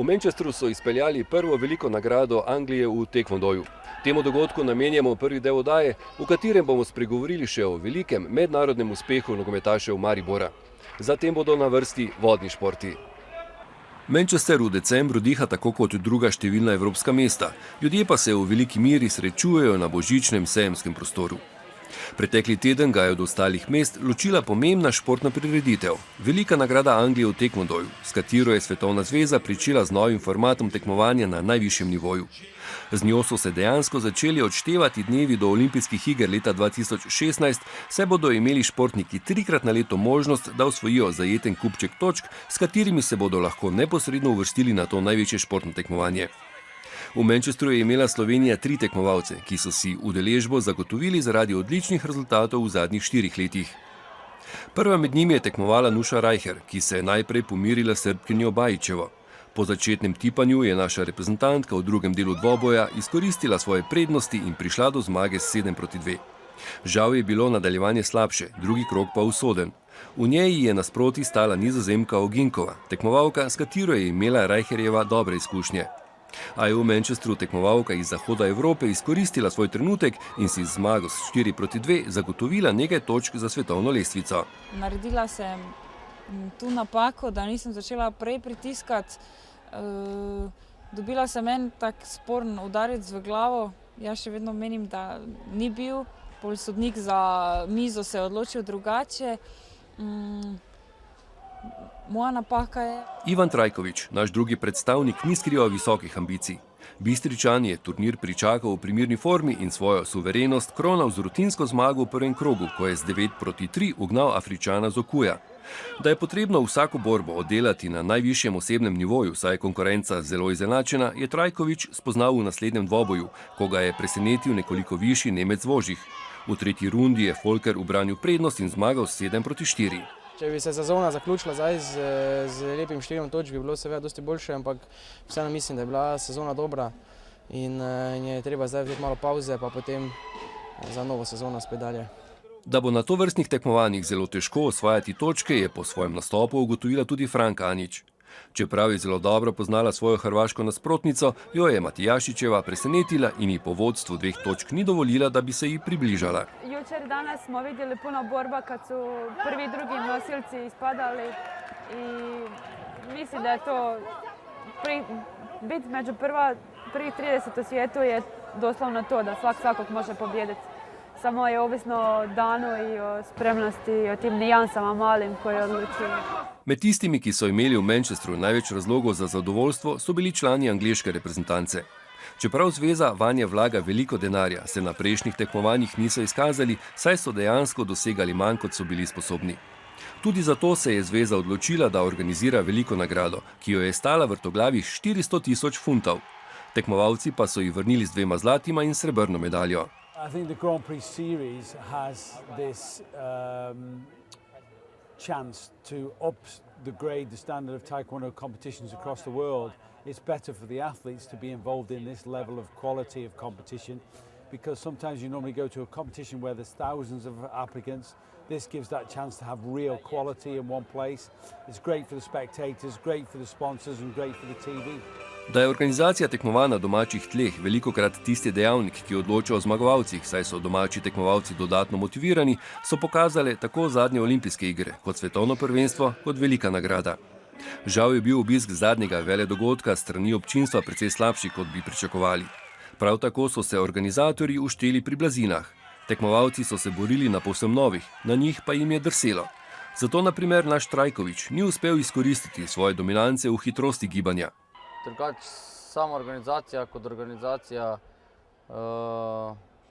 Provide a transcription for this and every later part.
Manchesteru so izpeljali prvo veliko nagrado Anglije v tekvondoju. Temu dogodku namenjamo prvi del oddaje, v katerem bomo spregovorili še o velikem mednarodnem uspehu nogometašev Maribora. Zatem bodo na vrsti vodni športi. Manchester v decembru diha tako kot druga številna evropska mesta, ljudje pa se v veliki meri srečujejo na božičnem sejemskem prostoru. Pretekli teden ga je od ostalih mest ločila pomembna športna prireditev, velika nagrada Anglije v tekvondoju, s katero je Svetovna zveza pričela z novim formatom tekmovanja na najvišjem nivoju. Z njo so se dejansko začeli odštevati dnevi do olimpijskih iger leta 2016, saj bodo imeli športniki 3-krat na leto možnost, da osvojijo zajeten kupček točk, s katerimi se bodo lahko neposredno uvrstili na to največje športno tekmovanje. V Manchesteru je imela Slovenija 3 tekmovalce, ki so si udeležbo zagotovili zaradi odličnih rezultatov v zadnjih 4 letih. Prva med njimi je tekmovala Nuša Rajher, ki se je najprej pomirila s Srbkinjo Bajićevo. Po začetnem tipanju je naša reprezentantka v drugem delu dvoboja izkoristila svoje prednosti in prišla do zmage s 7-2. Žal je bilo nadaljevanje slabše, drugi krog pa usoden. V njej je nasproti stala Nizozemka Oginkova, tekmovalka, s katero je imela Rajherjeva dobre izkušnje. A je v Manchesteru tekmovalka iz zahoda Evrope izkoristila svoj trenutek in si zmago s 4-2 zagotovila nekaj točk za svetovno lestvico. Naredila sem tu napako, da nisem začela prej pritiskati. Dobila sem en tak sporen udarec v glavo. Jaz še vedno menim, da ni bil. Pol sodnik za mizo se je odločil drugače. Moja napaka je. Ivan Trajkovič, naš drugi predstavnik, ni skrival visokih ambicij. Bistričan je turnir pričakal v primirni formi in svojo suverenost kronal z rutinsko zmago v prvem krogu, ko je z 9-3 ugnal Afričana Zokuja. Da je potrebno vsako borbo oddelati na najvišjem osebnem nivoju, saj je konkurenca zelo izenačena, je Trajkovič spoznal v naslednjem dvoboju, ko ga je presenetil nekoliko višji Nemec Vožih. V tretji rundi je Folker ubranil prednost in zmagal s 7-4. Če bi se sezona zaključila zdaj z lepim številom točk, bi bilo seveda dosti boljše, ampak vseeno mislim, da je bila sezona dobra in je treba zdaj vzeti malo pauze, pa potem za novo sezono spet dalje. Da bo na tovrstnih tekmovanjih zelo težko osvajati točke, je po svojem nastopu ugotovila tudi Franka Anić. Čeprav je zelo dobro poznala svojo hrvaško nasprotnico, jo je Matijašićeva presenetila in ji po vodstvu 2 točk ni dovolila, da bi se ji približala. Jučer danas smo vidjeli puno borba kad su prvi i drugi nosilci ispadali i mislim da je to biti među prvih 30 u svijetu je doslovno to da svakog može pobijediti. Samo je ovisno o danu i o spremnosti i o tim nijansama malim koje odlučuju. Med tistimi, ki so imeli v Manchesteru največ razlogov za zadovoljstvo, so bili člani angleške reprezentance. Čeprav zveza vanje vlaga veliko denarja, se na prejšnjih tekmovanjih niso izkazali, saj so dejansko dosegali manj, kot so bili sposobni. Tudi zato se je zveza odločila, da organizira veliko nagrado, ki jo je stala vrtoglavih 400.000 funtov. Tekmovalci pa so ji vrnili z 2 zlatima in srebrno medaljo. I think the Grand Prix series has this chance to up the grade, the standard of taekwondo competitions across the world. It's better for the athletes to be involved in this level of quality of competition because sometimes you normally go to a competition where there's thousands of applicants. This gives that chance to have real quality in one place. It's great for the spectators, great for the sponsors and great for the TV. Da je organizacija tekmovanj na domačih tleh velikokrat tisti dejavnik, ki odloča o zmagovalcih, saj so domači tekmovalci dodatno motivirani, so pokazale tako zadnje olimpijske igre, kot svetovno prvenstvo, kot velika nagrada. Žal je bil obisk zadnjega veledogodka strani občinstva precej slabši, kot bi pričakovali. Prav tako so se organizatorji ušteli pri blazinah. Tekmovalci so se borili na povsem novih, na njih pa jim je drselo. Zato na primer naš Trajkovič ni uspel izkoristiti svoje dominance v hitrosti gibanja. Drugač, sama organizacija kot organizacija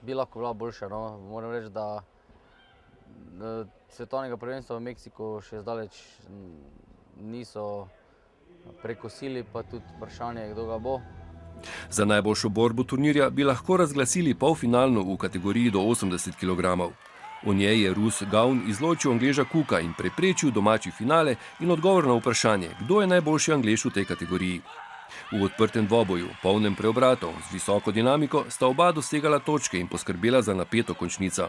bi lahko bila boljša. No. Moram reči, da svetovnega prvenstva v Meksiku še zdaleč niso prekosili, pa tudi vprašanje, kdo ga bo. Za najboljšo borbo turnirja bi lahko razglasili polfinalno v kategoriji do 80 kg. V njej je Rus Gaun izločil Angleža Cooka in preprečil domači finale in odgovor na vprašanje, kdo je najboljši Anglež v tej kategoriji. V odprtem dvoboju, polnem preobratov, z visoko dinamiko, sta oba dosegala točke in poskrbela za napeto končnico.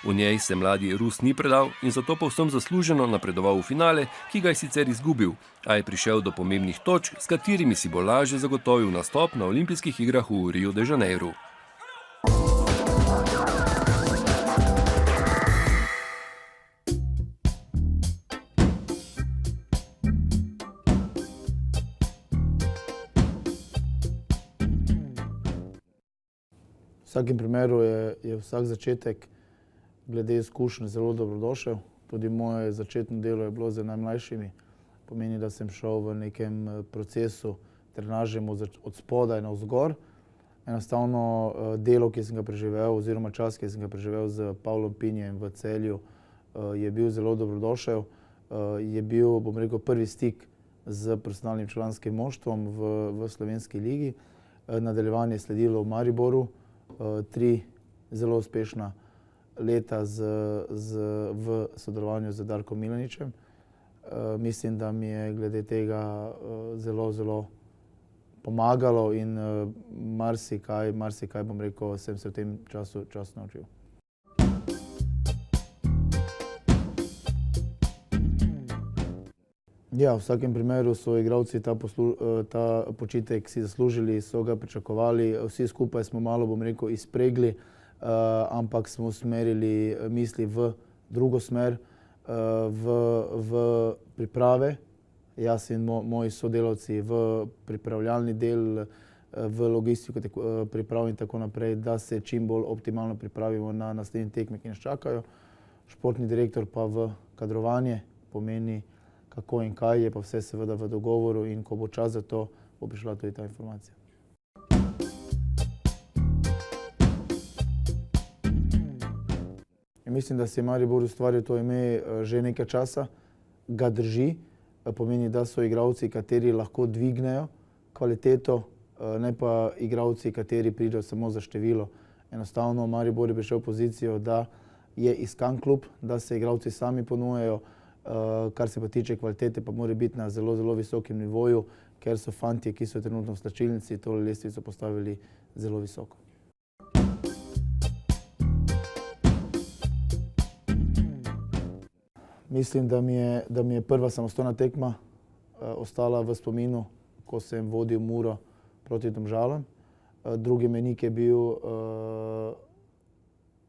V njej se mladi Rus ni predal in zato povsem zasluženo napredoval v finale, ki ga je sicer izgubil, a je prišel do pomembnih točk, s katerimi si bo lažje zagotovil nastop na olimpijskih igrah v Rio de Janeiro. V vsakem primeru je vsak začetek glede izkušenj zelo dobrodošel. Tudi moje začetno delo je bilo z najmlajšimi. Pomeni, da sem šel v nekem procesu trenaže od spodaj navzgor. Enostavno delo, ki sem ga preživel, oziroma čas, ki sem ga preživel z Pavlom Pinjem v Celju, je bil zelo dobrodošel. Je bil, bom rekel, prvi stik z profesionalnim članskim moštvom v slovenski ligi. Nadaljevanje je sledilo v Mariboru. 3 zelo uspešna leta v sodelovanju z Darkom Milaničem. Mislim, da mi je glede tega zelo pomagalo in marsikaj, bom rekel, sem se v tem času naučil. Ja, v vsakem primeru so igralci ta počitek si zaslužili, so ga pričakovali. Vsi skupaj smo malo, bom rekel, izpregli, ampak smo usmerili misli v drugo smer, v priprave. Jaz in moji sodelavci v pripravljalni del, v logistiko priprav in tako naprej, da se čim bolj optimalno pripravimo na naslednje tekme, ki nas čakajo. Športni direktor pa v kadrovanje, pomeni kako in kaj, je pa vse seveda v dogovoru in ko bo čas za to, bo prišla tudi ta informacija. Mislim, da si je Maribor ustvaril to ime že nekaj časa, ga drži, pomeni, da so igralci, kateri lahko dvignejo kvaliteto, ne pa igralci, kateri pridejo samo za število. Enostavno Maribor je prišel v pozicijo, da je iskan klub, da se igralci sami ponujajo, kar se pa tiče kvalitete, pa mora biti na zelo visokem nivoju, ker so fantje, ki so trenutno v slačilnici, to lestvico postavili zelo visoko. Mislim, da mi je prva samostojna tekma ostala v spominu, ko sem vodil Muro proti Domžalam. Drugi mejnik je bil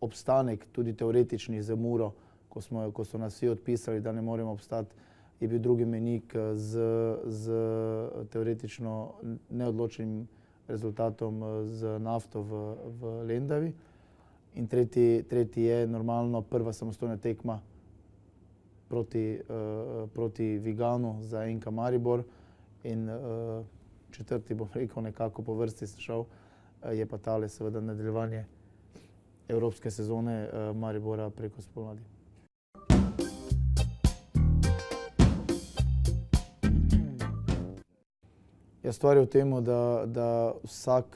obstanek, tudi teoretični, za Muro, ko so nas vsi odpisali, da ne moremo obstati, je bil drugi mejnik z teoretično neodločenim rezultatom z Nafto v Lendavi. In tretji je normalno prva samostojna tekma proti Viganu za NK Maribor. In četrti, bom rekel, nekako po vrsti sem šel, je pa tale seveda nadaljevanje evropske sezone Maribora preko spomladi. Stvar je v tem, da vsak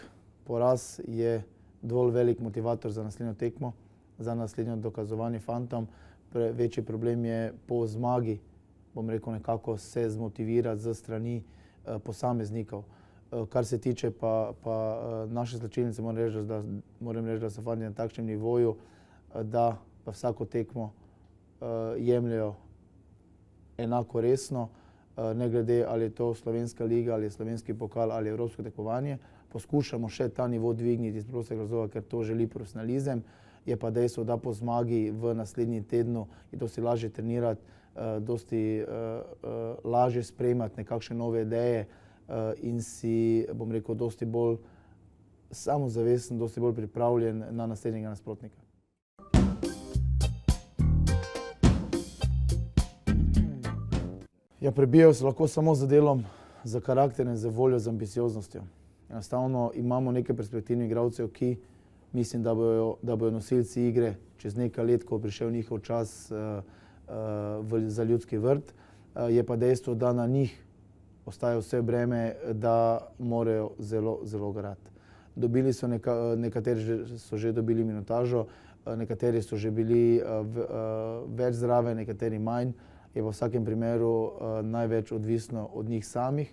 poraz je dovolj velik motivator za naslednjo tekmo, za naslednjo dokazovanje fantom. Večji problem je po zmagi, bom rekel, nekako se zmotivirati z strani posameznikov. Kar se tiče pa naše slačilnice, moram reči, da so fanti na takšnem nivoju, da pa vsako tekmo jemljajo enako resno, ne glede ali je to slovenska liga, ali je slovenski pokal, ali evropsko tekmovanje. Poskušamo še ta nivo dvigniti iz prostega razloga, ker to želi profesionalizem. Je pa dejstvo, da po zmagi v naslednji tednu je dosti lažje trenirati, dosti lažje sprejemati nekakšne nove ideje in si, bom rekel, dosti bolj samozavesten, dosti bolj pripravljen na naslednjega nasprotnika. Ja, prebijal se lahko samo z delom, z karakterjem, z voljo, z ambicioznostjo. Enostavno imamo nekaj perspektivnih igralcev, ki mislim, da bojo nosilci igre čez nekaj let, ko bo prišel njihov čas za ljudski vrt. Je pa dejstvo, da na njih ostaja vse breme, da morajo zelo garati. Nekateri so že dobili minutažo, nekateri so že bili več zraven, nekateri manj. Je v vsakem primeru največ odvisno od njih samih,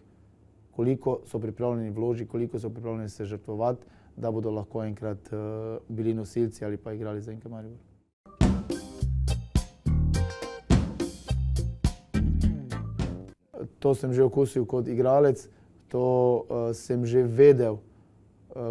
koliko so pripravljeni vložiti, koliko so pripravljeni se žrtvovati, da bodo lahko enkrat bili nosilci ali pa igrali za NK Maribor. To sem že okusil kot igralec, to sem že vedel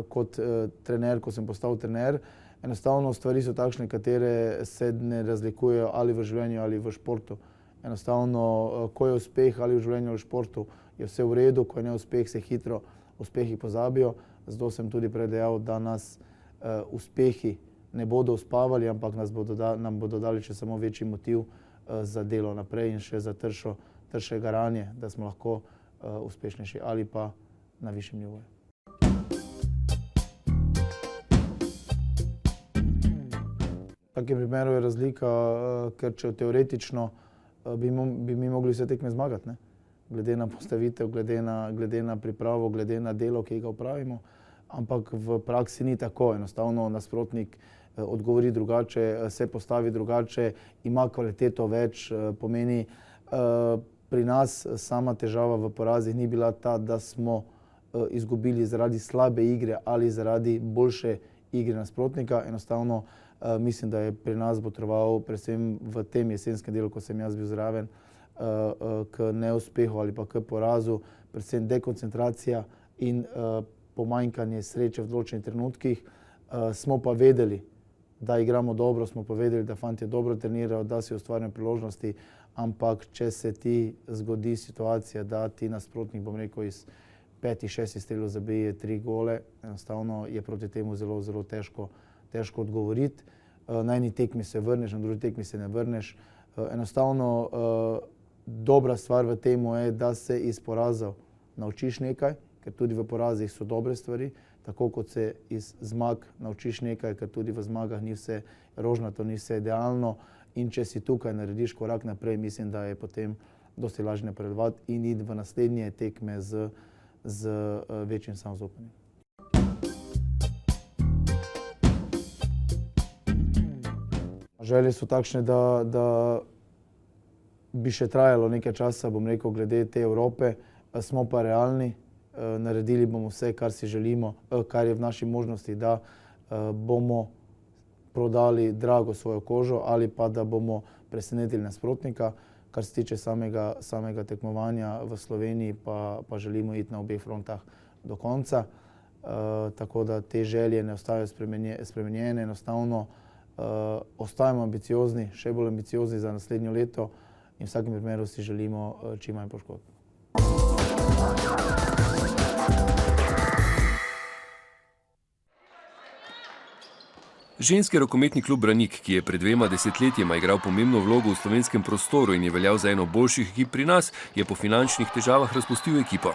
kot trener, ko sem postal trener. Enostavno stvari so takšne, katere se ne razlikujejo ali v življenju ali v športu. Enostavno, ko je uspeh ali v življenju ali v športu, je vse v redu, ko je neuspeh, se hitro uspehi pozabijo. Zato sem tudi predejal, da nas uspehi ne bodo uspavali, ampak nam bodo dali še samo večji motiv za delo naprej in še za trše garanje, da smo lahko uspešnejši ali pa na višjem nivoju. V takem primeru je razlika, ker če teoretično bi mi mogli vse tekme zmagati, ne? Glede na postavitev, glede na pripravo, glede na delo, ki ga opravimo. Ampak v praksi ni tako. Enostavno nasprotnik odgovori drugače, se postavi drugače, ima kvaliteto več. Pomeni, pri nas sama težava v porazih ni bila ta, da smo izgubili zaradi slabe igre ali zaradi boljše igre nasprotnika. Enostavno mislim, da je pri nas botroval predvsem v tem jesenskem delu, ko sem jaz bil zraven, k neuspehu ali pa k porazu, predvsem dekoncentracija in pomanjkanje sreče v določenih trenutkih. Smo pa vedeli, da igramo dobro, smo pa vedeli, da fantje dobro trenirajo, da si ustvarjajo priložnosti, ampak če se ti zgodi situacija, da ti nasprotnik, bom rekel, iz 5-6 strelov zabije 3 gole, enostavno je proti temu zelo, zelo težko odgovoriti. Na eni tekmi se vrneš, na drugi tekmi se ne vrneš. Enostavno dobra stvar v temu je, da se iz porazov naučiš nekaj, ker tudi v porazih so dobre stvari, tako kot se iz zmag naučiš nekaj, ker tudi v zmagah ni vse rožnato, ni vse idealno. In če si tukaj narediš korak naprej, mislim, da je potem dosti lažje napredovati in iti v naslednje tekme z večjim samozaupanjem. Želje so takšne, da bi še trajalo nekaj časa, bom rekel, glede te Evrope. Smo pa realni, naredili bomo vse, kar si želimo, kar je v naši možnosti, da bomo prodali drago svojo kožo ali pa da bomo presenetili nasprotnika. Kar se tiče samega tekmovanja v Sloveniji, pa želimo iti na obeh frontah do konca. Tako da te želje ne ostajajo spremenjene, enostavno ostajamo ambiciozni, še bolj ambiciozni za naslednjo leto in v vsakem primeru si želimo čim manj poškodb. Ženski rokometni klub Branik, ki je pred 2 desetletjema igral pomembno vlogo v slovenskem prostoru in je veljal za eno boljših ekip pri nas, je po finančnih težavah razpustil ekipo.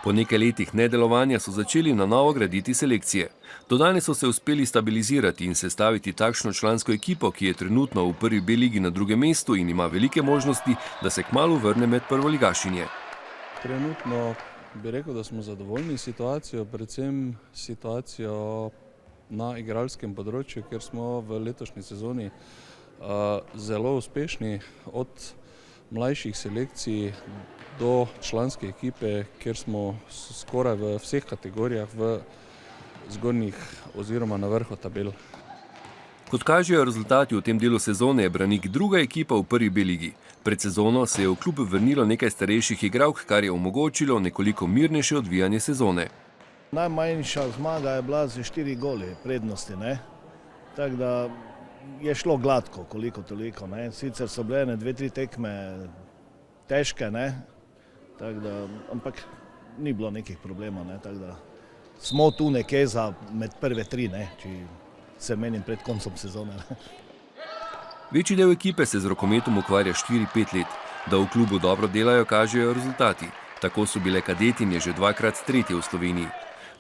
Po nekaj letih nedelovanja so začeli na novo graditi selekcije. Do danes so se uspeli stabilizirati in sestaviti takšno člansko ekipo, ki je trenutno v prvi B ligi na 2. mestu in ima velike možnosti, da se kmalu vrne med prvoligašinje. Trenutno bi rekel, da smo zadovoljni situacijo, predvsem situacijo na igralskem področju, ker smo v letošnji sezoni zelo uspešni od mlajših selekcij do članske ekipe, kjer smo skoraj v vseh kategorijah v zgornjih oziroma na vrhu tabel. Kot kažejo rezultati v tem delu sezone, je Branik druga ekipa v prvi B ligi. Pred sezono se je v klub vrnilo nekaj starejših igralk, kar je omogočilo nekoliko mirnejše odvijanje sezone. Najmanjša zmaga je bila z 4 goli prednosti, ne? Tako da je šlo gladko, koliko toliko, ne? Sicer so bile 2-3 tekme težke, ne? Tako da, ampak ni bilo nekih problemov, ne? Tako da smo tu nekje za med prve 3, ne? Če se menim pred koncem sezone. Večji del ekipe se z rokometom ukvarja 4-5 let. Da v klubu dobro delajo, kažejo rezultati. Tako so bile kadetinje že 2-krat tretje v Sloveniji.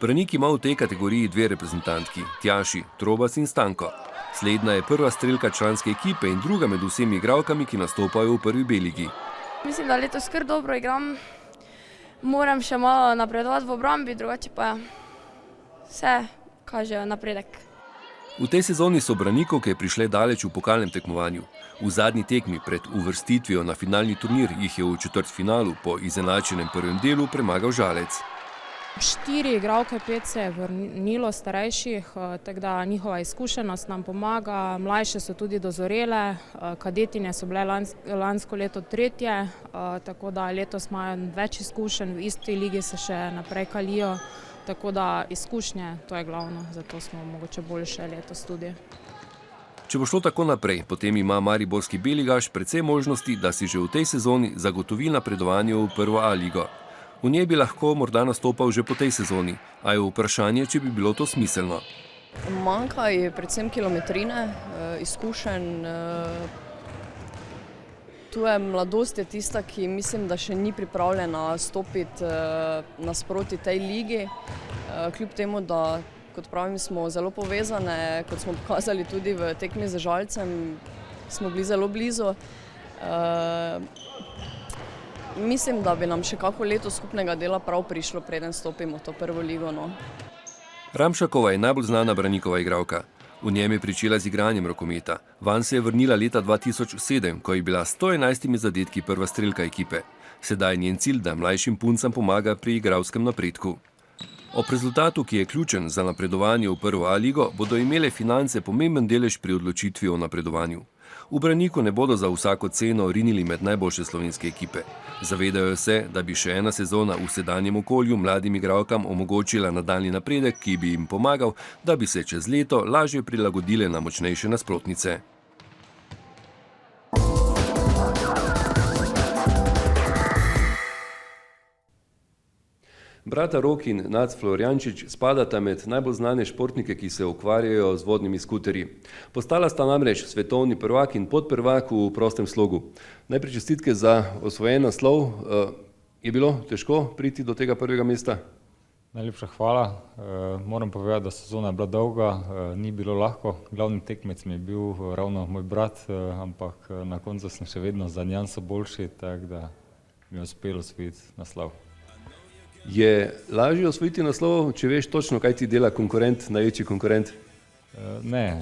Branik ima v tej kategoriji 2 reprezentantki, Tjaši, Trobas in Stanko. Slednja je prva strelka članske ekipe in druga med vsemi igralkami, ki nastopajo v prvi B ligi. Mislim, da letos kar dobro igram. Moram še malo napredovati v obrambi, drugače pa vse kaže napredek. V tej sezoni so Branikovke prišle daleč v pokalnem tekmovanju. V zadnji tekmi pred uvrstitvijo na finalni turnir jih je v četrtfinalu po izenačenem prvem delu premagal Žalec. 4 igralke, 5 se je vrnilo starejših, tako da njihova izkušenost nam pomaga, mlajše so tudi dozorele, kadetinje so bile lansko leto 3, tako da letos imajo več izkušenj, v isti ligi se še naprej kalijo, tako da izkušnje, to je glavno, zato smo mogoče boljše letos tudi. Če bo šlo tako naprej, potem ima mariborski Beligaš precej možnosti, da si že v tej sezoni zagotovi napredovanje v prvo A ligo. V njej bi lahko morda nastopal že po tej sezoni, a je vprašanje, če bi bilo to smiselno. Manjka je predvsem kilometrine, izkušenj. Tu je mladost je tista, ki mislim, da še ni pripravljena stopiti nasproti tej ligi. Kljub temu, da, kot pravim, smo zelo povezane, kot smo pokazali tudi v tekmi z Žalcem, smo bili zelo blizu. Mislim, da bi nam še kako leto skupnega dela prav prišlo, preden stopimo v to prvo ligo. No. Ramšakova je najbolj znana Branikova igralka. V njem je pričela z igranjem rokometa. Vanj se je vrnila leta 2007, ko je bila s 111 zadetki prva strelka ekipe. Sedaj je njen cilj, da mlajšim puncam pomaga pri igralskem napredku. Ob rezultatu, ki je ključen za napredovanje v prvo A ligo, bodo imele finance pomemben delež pri odločitvi o napredovanju. V Braniku ne bodo za vsako ceno rinili med najboljše slovenske ekipe. Zavedajo se, da bi še ena sezona v sedanjem okolju mladim igralkam omogočila nadaljnji napredek, ki bi jim pomagal, da bi se čez leto lažje prilagodile na močnejše nasprotnice. Brata Rok in Nac Florjančič spadata med najbolj znane športnike, ki se ukvarjajo z vodnimi skuterji. Postala sta namreč svetovni prvak in podprvak v prostem slogu. Najprej čestitke za osvojen naslov. Je bilo težko priti do tega prvega mesta? Najlepša hvala. Moram povedati, da sezona je bila dolga, ni bilo lahko. Glavni tekmec mi je bil ravno moj brat, ampak na koncu sem še vedno za nijanso boljši, tako da mi je uspelo osvojiti naslov. Je lažje osvojiti naslov, če veš točno, kaj ti dela konkurent, največji konkurent? Ne,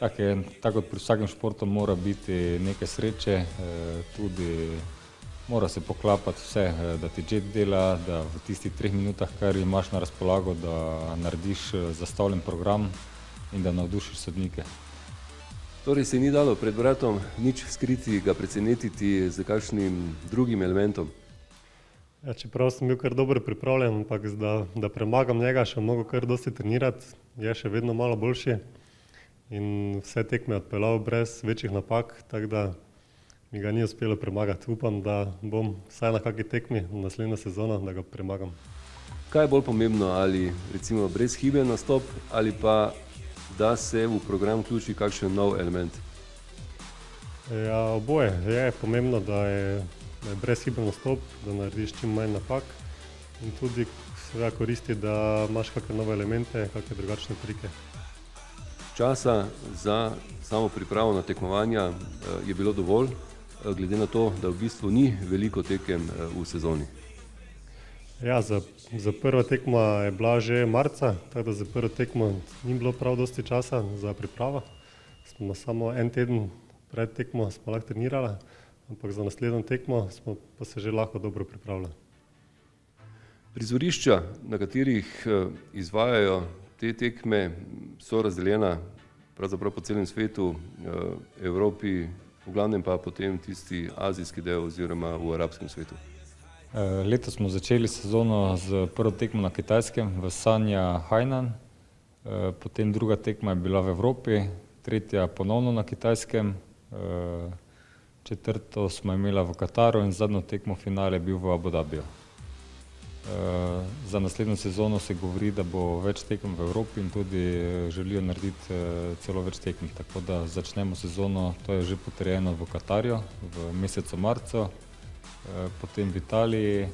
tako kot pri vsakem športu mora biti nekaj sreče, tudi mora se poklapati vse, da ti jet dela, da v tistih 3 minutah, kar imaš na razpolago, da narediš zastavljen program in da navdušiš sodnike. Torej se ni dalo pred bratom nič skriti, ga presenetiti z kakšnim drugim elementom? Ja, čeprav sem bil kar dobro pripravljen, ampak da premagam njega, še mogo kar dosti trenirati, je še vedno malo boljši in vse tekme odpeljal brez večjih napak, tako da mi ga ni uspelo premagati. Upam, da bom vsaj na kakšni tekmi naslednjo sezono, da ga premagam. Kaj je bolj pomembno, ali recimo brezhiben nastop ali pa da se v program vključi kakšen nov element? Ja, oboje. Je pomembno, da je brezhiben nastop, da narediš čim manj napak in tudi seveda koristi, da imaš kakšne nove elemente, kakšne drugačne trike. Časa za samo pripravo na tekmovanja je bilo dovolj, glede na to, da v bistvu ni veliko tekem v sezoni. Ja, za prva tekma je bila že marca, tako da za prvo tekmo ni bilo prav dosti časa za pripravo. Smo samo en teden pred tekmo smo lahko trenirali, ampak za naslednjo tekmo smo pa se že lahko dobro pripravljali. Prizorišča, na katerih izvajajo te tekme, so razdeljena pravzaprav po celem svetu, Evropi, v glavnem pa potem tisti azijski del oziroma v arabskem svetu. Letos smo začeli sezono z prvo tekmo na Kitajskem, v Sanja Hainan, potem druga tekma je bila v Evropi, tretja ponovno na Kitajskem, četrto smo imela v Kataru in zadnjo tekmo finale je bil v Abu Dhabiju. Za naslednjo sezono se govori, da bo več tekem v Evropi in tudi želijo narediti celo več tekem, tako da začnemo sezono, to je že potrjeno v Katarju v mesecu marcu, potem v Italiji,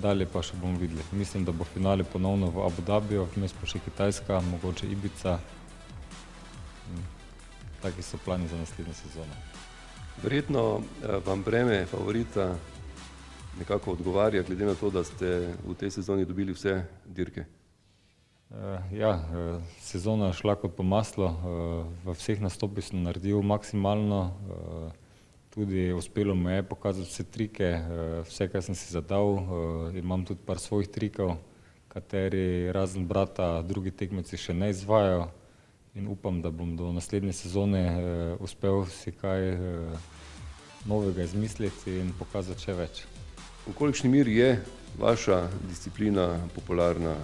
dalje pa še bomo videli. Mislim, da bo finale ponovno v Abu Dhabiju, vmes pa še Kitajska, mogoče Ibiza. Taki so plani za naslednjo sezono. Verjetno vam breme favorita nekako odgovarja, glede na to, da ste v tej sezoni dobili vse dirke. Ja, sezona je šla kot po maslu, v vseh nastopih sem naredil maksimalno, Tudi uspelo mi je pokazati vse trike, vse, kar sem si zadal. Imam tudi par svojih trikov, kateri razen brata drugi tekmeci še ne izvajajo. In upam, da bom do naslednje sezone uspel si kaj novega izmisliti in pokazati še več. V kolikšni meri je vaša disciplina popularna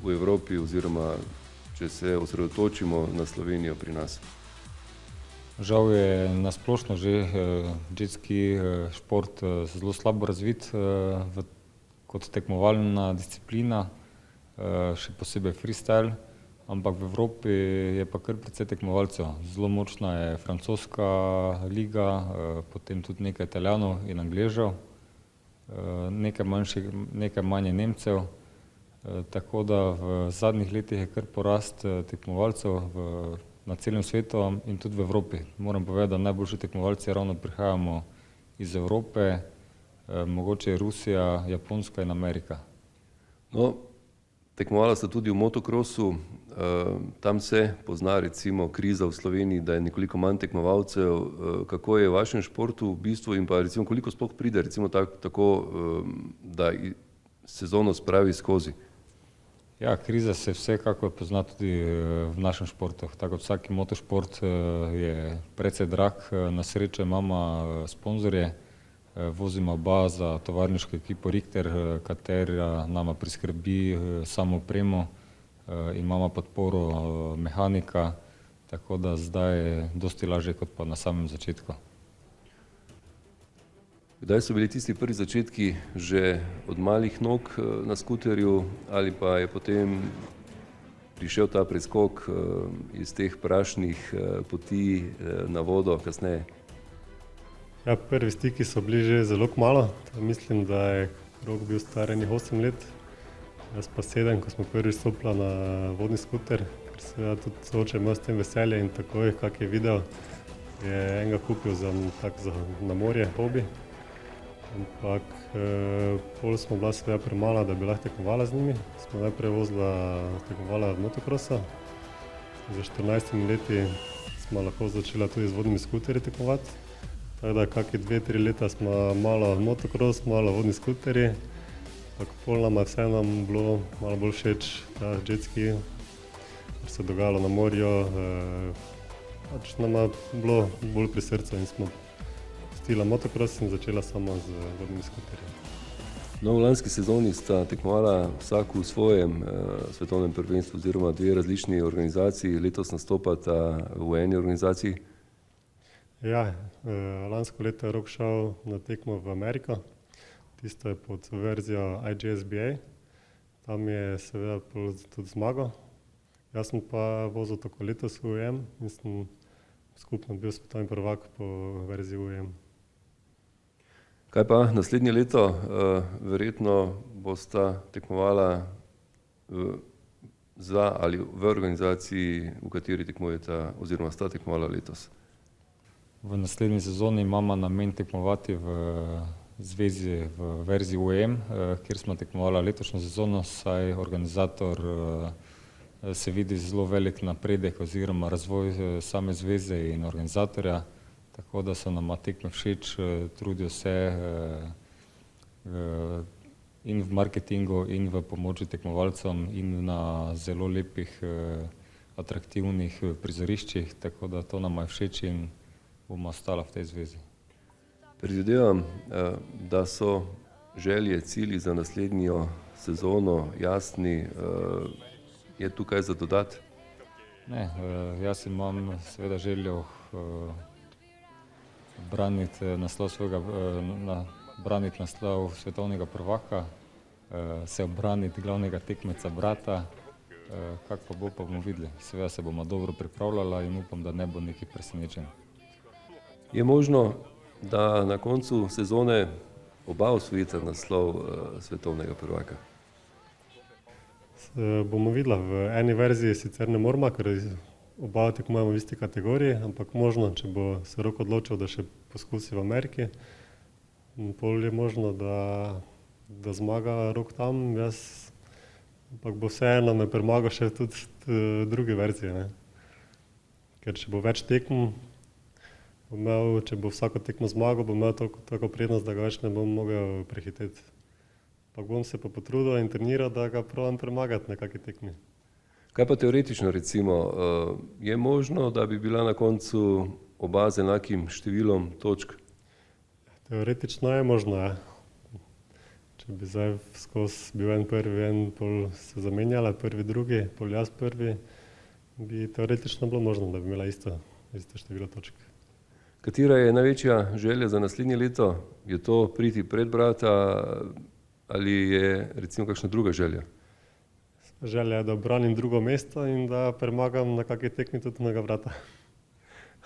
v Evropi oziroma če se osredotočimo na Slovenijo pri nas? Žal je nasplošno že jetski šport zelo slabo razvit kot tekmovalna disciplina, še posebej freestyle, ampak v Evropi je pa kar precej tekmovalcev. Zelo močna je francoska liga, potem tudi nekaj Italijanov in Angležev, nekaj manj je Nemcev, tako da v zadnjih letih je kar porast tekmovalcev na celem svetu in tudi v Evropi. Moram povedati, da najboljši tekmovalci ravno prihajamo iz Evrope, mogoče Rusija, Japonska in Amerika. No, tekmovala sta tudi v motokrosu, tam se pozna recimo kriza v Sloveniji, da je nekoliko manj tekmovalcev. Kako je v vašem športu v bistvu in pa recimo koliko sploh pride recimo tako, da sezono spravi skozi? Ja, kriza se vsekakor pozna tudi v našem športu. Tako kot vsaki motošport je precej drag. Na srečo imamo sponzorje, vozimo oba za tovarniško ekipo Richter, katera nama priskrbi samo opremo, imamo podporo mehanika, tako da zdaj je dosti lažje kot pa na samem začetku. Kdaj so bili tisti prvi začetki že od malih nog na skuterju ali pa je potem prišel ta preskok iz teh prašnih poti na vodo kasneje? Ja, prvi stiki so bili že zelo kmalu. Mislim, da je Rok bil star enih 8 let, jaz pa 7, ko smo prvič stopila na vodni skuter, ker seveda tudi oče imel s tem veselje in takoj, kak je videl, je enega kupil za na morje, hobi. Ampak pol smo bila seveda premala, da bi lahko tekmovala z njimi. Smo najprej tekmovala v motokrosu. Za 14 leti smo lahko začela tudi z vodnimi skuterji tekmovati. Tako da kakšne 2-3 leta smo malo motokros, malo vodni skuterji. Ampak pol nama vseeno bilo malo bolj všeč ta jetski, kar se je dogajalo na morju. Pač nama bilo bolj pri srcu in smo pustila motokros in začela samo z vodnimi skuterji. No, v lanski sezoni sta tekmovala vsak v svojem svetovnem prvenstvu oziroma dve različni organizaciji, letos nastopata v eni organizaciji. Ja, lansko leto je Rok šel na tekmo v Ameriko, tisto je pod verzijo IJSBA, tam je seveda tudi zmagal. Jaz sem pa vozil tako letos v UEM in sem skupno bil svetovni prvak po verziji UEM. Kaj pa naslednje leto? Verjetno bosta tekmovala za ali v organizaciji, v kateri tekmujeta oziroma sta tekmovala letos. V naslednji sezoni imamo namen tekmovati v zvezi v verziji UEM, kjer smo tekmovala letošnjo sezono, saj organizator se vidi zelo velik napredek oziroma razvoj same zveze in organizatorja. Tako da so nama tekme všeč, trudijo se in v marketingu in v pomoči tekmovalcem in na zelo lepih, atraktivnih prizoriščih, tako da to nama je všeč in bomo ostala v tej zvezi. Predvidevam, da so želje, cilji za naslednjo sezono jasni. Je tu kaj za dodati? Ne, jaz imam seveda željo braniti naslov svetovnega prvaka, se obraniti glavnega tekmeca brata, kak pa bo, pa bomo videli. Seveda se bomo dobro pripravljala in upam, da ne bo nekih presenečenj. Je možno, da na koncu sezone oba osvojita naslov svetovnega prvaka? Bomo videla, v eni verziji sicer ne moramo, ker oba tekmujemo v isti kategoriji, ampak možno, če bo se Rok odločil, da še poskusi v Ameriki, pol je možno, da zmaga Rok tam, jaz, ampak bo vseeno me premagal še tudi druge verzije, ne. Ker če bo več tekm, Če bo vsako tekmo zmagal, bom imel tako prednost, da ga več ne bom mogel prehiteti. Pa bom se pa potrudil in treniral, da ga probam premagati na kakšni tekmi. Kaj pa teoretično recimo, je možno, da bi bila na koncu oba z enakim številom točk? Teoretično je možno, ja. Če bi zdaj skozi bil en prvi, en pol se zamenjala, prvi, drugi, pol jaz prvi, bi teoretično bilo možno, da bi imela isto število točk. Katera je največja želja za naslednje leto? Je to priti pred brata ali je recimo kakšna druga želja? Želja je, da obranim drugo mesto in da premagam na kakšni tekmi tudi mojega brata.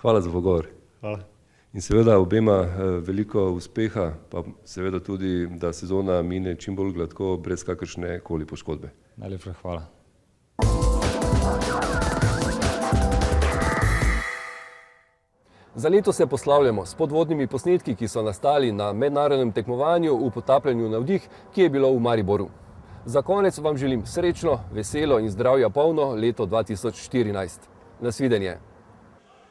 Hvala za pogovor. Hvala. In seveda obema veliko uspeha, pa seveda tudi, da sezona mine čim bolj gladko, brez kakršne koli poškodbe. Najlepša hvala. Za leto se poslavljamo s podvodnimi posnetki, ki so nastali na mednarodnem tekmovanju v potapljanju Navdih, ki je bilo v Mariboru. Za konec vam želim srečno, veselo in zdravja polno leto 2014. Nasvidenje.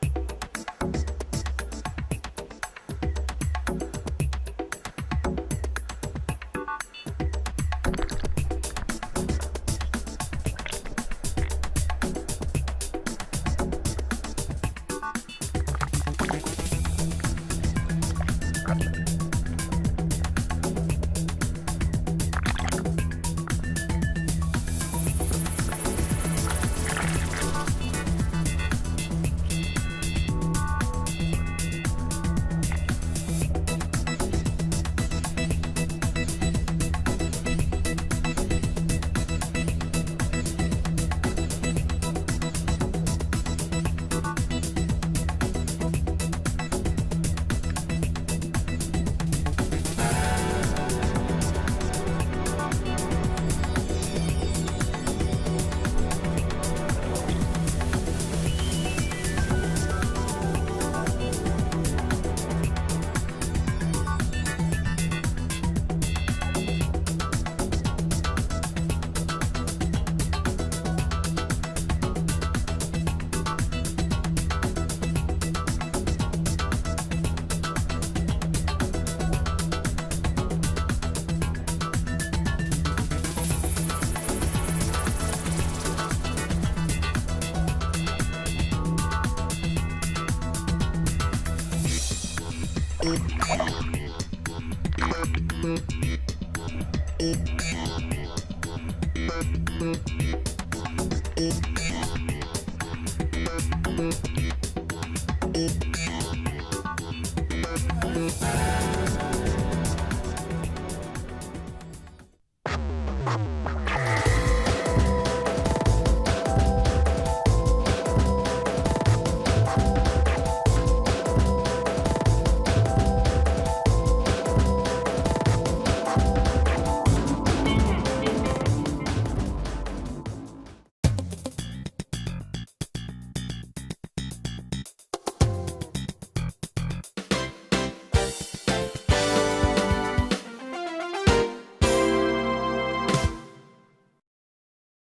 Thank you.